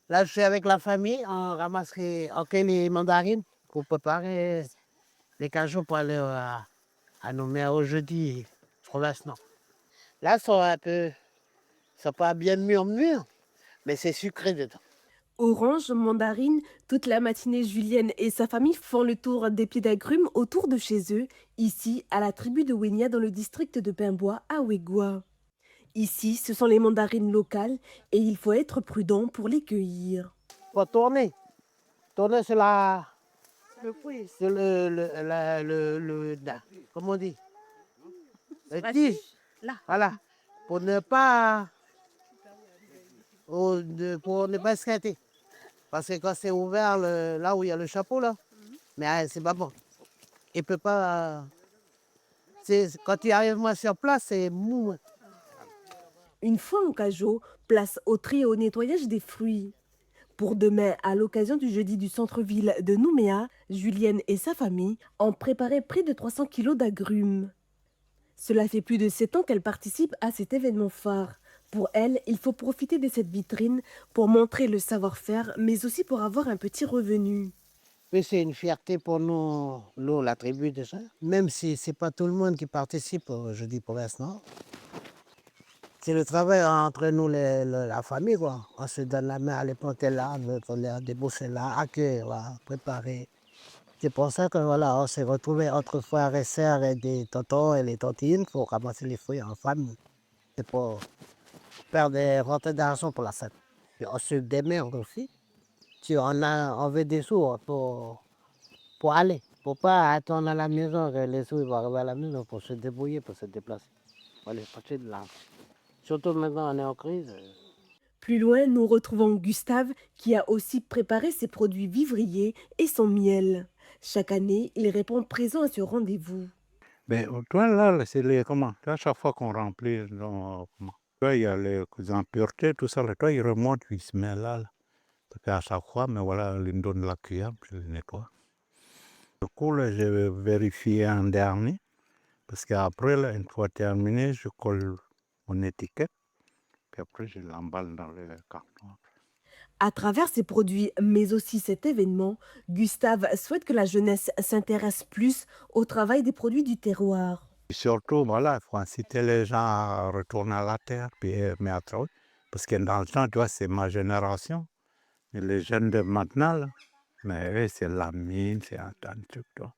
Là, je suis avec la famille, on cueille les mandarines pour préparer les cajous pour aller à Nouméa au jeudi, province Nord. Là, ils sont pas bien mûrs, mais c'est sucré dedans. Orange, mandarine, toute la matinée, Julienne et sa famille font le tour des pieds d'agrumes autour de chez eux, ici, à la tribu de Wenia, dans le district de Pimbois, à Ouégoua. Ici, ce sont les mandarines locales et il faut être prudent pour les cueillir. Faut tourner. Tourner, c'est Le fruit, c'est comment on dit? Le la tige. tige, là. Voilà. Pour ne pas, pour ne pas esquinter. Parce que quand c'est ouvert, là où il y a le chapeau, là, mais c'est pas bon. Il peut pas. Quand il arrive moi sur place, c'est mou. Une fois en cajot, place au tri et au nettoyage des fruits. Pour demain, à l'occasion du jeudi du centre-ville de Nouméa, Julienne et sa famille ont préparé près de 300 kilos d'agrumes. Cela fait plus de 7 ans qu'elle participe à cet événement phare. Pour elle, il faut profiter de cette vitrine pour montrer le savoir-faire, mais aussi pour avoir un petit revenu. Mais c'est une fierté pour nous, la tribu déjà. Même si c'est pas tout le monde qui participe au Jeudi Province Nord. C'est le travail entre nous, la famille, quoi. On se donne la main à les planter là, à les déboucher là, accueillir là, préparer. C'est pour ça que voilà, on s'est retrouvés entre frères et sœurs et des tontons et les tontines pour ramasser les fruits en famille. C'est pour faire des rentrées d'argent pour la fête. Et on se démerde aussi. Si on veut des sous pour aller. Pour pas attendre à la maison que les sous ils vont arriver à la maison pour se débrouiller, pour se déplacer. Pour aller chercher de l'argent. Surtout maintenant, on est en crise. Plus loin, nous retrouvons Gustave qui a aussi préparé ses produits vivriers et son miel. Chaque année, il répond présent à ce rendez-vous. Ben, toi, là, c'est les comment? À chaque fois qu'on remplit, comment? Toi, il y a les impuretés, tout ça, là, toi, il remonte, il se met là. Ça fait à chaque fois, mais voilà, il me donne la cuillère, puis je le nettoie. Du coup, là, j'ai vérifié un dernier, parce qu'après, là, une fois terminé, je colle mon étiquette, puis après, je l'emballe dans le carton. À travers ces produits, mais aussi cet événement, Gustave souhaite que la jeunesse s'intéresse plus au travail des produits du terroir. Et surtout, voilà, il faut inciter les gens à retourner à la terre, puis mais à travailler. Parce que dans le temps, tu vois, c'est ma génération. Et les jeunes de maintenant, là, mais eux, c'est la mine, c'est un tas de trucs, tu vois.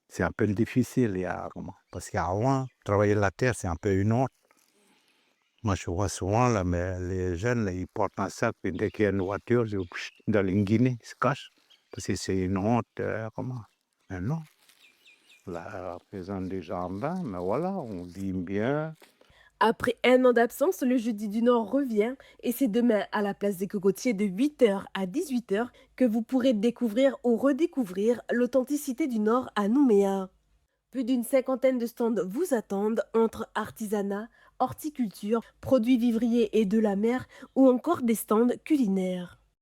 C'est un peu difficile, il y a, comment? Parce qu'avant, travailler la terre, c'est un peu une honte. Moi, je vois souvent, là, mais les jeunes, là, ils portent un sac, puis dès qu'il y a une voiture, dans les Guinée, ils se cachent. Parce que c'est une honte, comment? Mais non, la présence des jardins, mais voilà, on dit bien. Après un an d'absence, le Jeudi du Nord revient et c'est demain à la place des cocotiers de 8 h à 18 h que vous pourrez découvrir ou redécouvrir l'authenticité du Nord à Nouméa. Plus d'une cinquantaine de stands vous attendent entre artisanat, horticulture, produits vivriers et de la mer ou encore des stands culinaires.